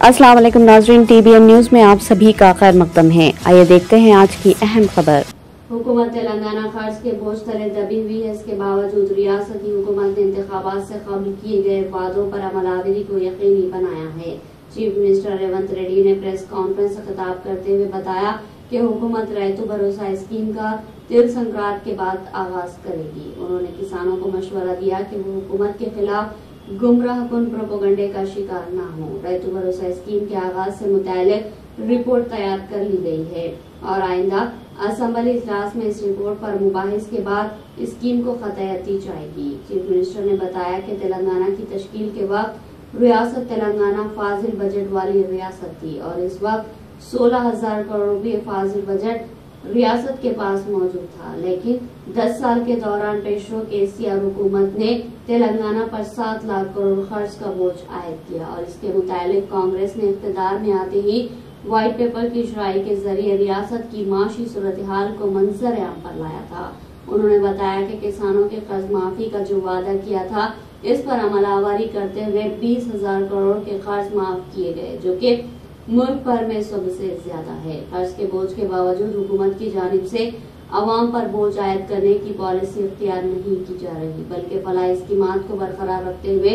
अस्सलाम वालेकुम नाज़रीन, TBN न्यूज़ में आप सभी का खैर मकदम है। आइए देखते हैं आज की अहम खबर। हुकूमत तेलंगाना खर्च के बोझ तले दबी हुई है। इसके बावजूद रियासती हुकूमत ने इंतखाबात से कबल किए गए वादों पर अमलावरी को यकीनी बनाया है। चीफ मिनिस्टर रेवंत रेड्डी ने प्रेस कॉन्फ्रेंस से खिताब करते हुए बताया कि हुकूमत रैतु भरोसा स्कीम का तिल संक्रांत के बाद आगाज करेगी। उन्होंने किसानों को मशवरा दिया कि वो हुकूमत के खिलाफ गुमराह कुन प्रोपेगेंडे का शिकार न हो। रैतु भरोसा स्कीम के आगाज से मुताल्लिक रिपोर्ट तैयार कर ली गई है और आइंदा असेंबली इजलास में इस रिपोर्ट पर मुबाहिस के बाद स्कीम को खतैयत दी जाएगी। चीफ मिनिस्टर ने बताया कि तेलंगाना की तश्कील के वक्त रियासत तेलंगाना फाजिल बजट वाली रियासत थी और इस वक्त 16,000 करोड़ रुपए फाजिल बजट रियासत के पास मौजूद था, लेकिन 10 साल के दौरान पेशरो KCR हुकूमत ने तेलंगाना पर 7 लाख करोड़ खर्च का बोझ आयद किया और इसके मुताबिक कांग्रेस ने इख्तिदार में आते ही व्हाइट पेपर की शराई के जरिए रियासत की माशी सूरत हाल को मंजर आम पर लाया था। उन्होंने बताया कि किसानों के कर्ज माफी का जो वादा किया था, इस पर अमलावरी करते हुए 20,000 करोड़ के कर्ज माफ किए गए, जो कि मुल्क भर में सबसे ज्यादा है। कर्ज के बोझ के बावजूद हुकूमत की जानिब से अवाम पर बोझ आयद करने की पॉलिसी इख्तियार नहीं की जा रही, बल्कि फलाही स्कीमात को बरकरार रखते हुए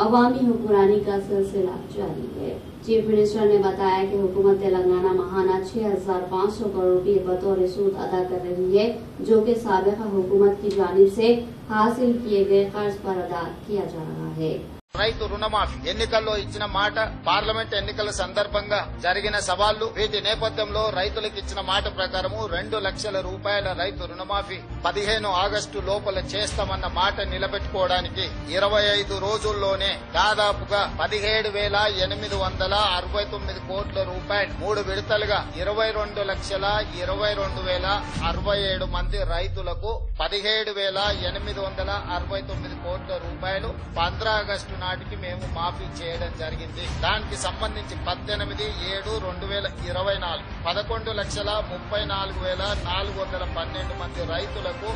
अवामी हुक्मरानी का सिलसिला जारी है। चीफ मिनिस्टर ने बताया कि हुकूमत तेलंगाना माहाना 6,500 करोड़ रुपए बतौर सूद अदा कर रही है, जो कि साबिका हुकूमत की जानिब से हासिल किए गए कर्ज पर अदा किया जा रहा है। రైతు రుణమాఫీ ఎన్నికల్లో ఇచ్చిన మాట, పార్లమెంట్ ఎన్నికల సందర్భంగా జరిగిన సవాళ్లు, వీటి నేపథ్యంలో రైతులకు ఇచ్చిన మాట ప్రకారము 2 లక్షల రూపాయల రైతు రుణమాఫీ 15 ఆగస్టు లోపల చేస్తామన్న మాట నిలబెట్టుకోవడానికి 25 రోజుల్లోనే దాదాపుగా 17,869 కోట్ల రూపాయలు 3 విడతలుగా 22,22,067 మంది రైతులకు 17,869 కోట్ల రూపాయలు 15 ఆగస్టు నాటికి మేము మాఫీ చేయడం జరిగింది. దానికి సంబంధించి 18/7/2024 11,34,412 మంది రైతులకు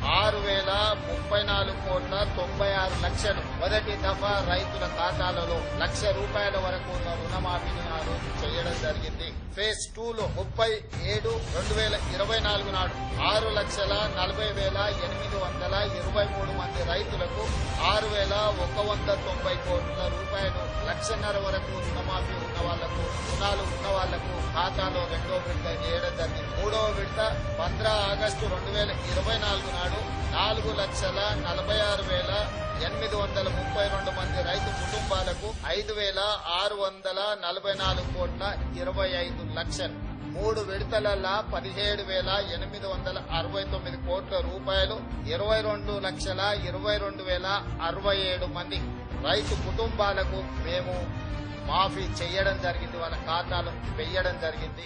6,034,96,00,000 మొదటి దఫా రైతుల ఖాతాలలో ₹1,00,000 వరకు ఉన్న రుణమాఫీని ఆ రోజు చేయడం జరిగింది. ఫేజ్ 2లో 30/7/2024 నాడు 6,40,40,823 మంది రైతులకు 6,190 కోట్ల రూపాయలు ₹1,00,000 వరకు రుణమాఫీ ఉన్న వాళ్లకు, రుణాలు ఉన్న వాళ్లకు ఖాతాలో రెండో విడత వేయడం జరిగింది. మూడవ విడత 15 ఆగస్టు 2024 నాడు 4,46,832 మంది రైతు కుటుంబాలకు 5,644 కోట్ల 25 లక్షలు 3 విడతలలా 17,869 కోట్ల రూపాయలు 22,22,067 మంది రైతు కుటుంబాలకు మేము మాఫీ చేయడం జరిగింది, వాళ్ళ ఖాతాలో వేయడం జరిగింది.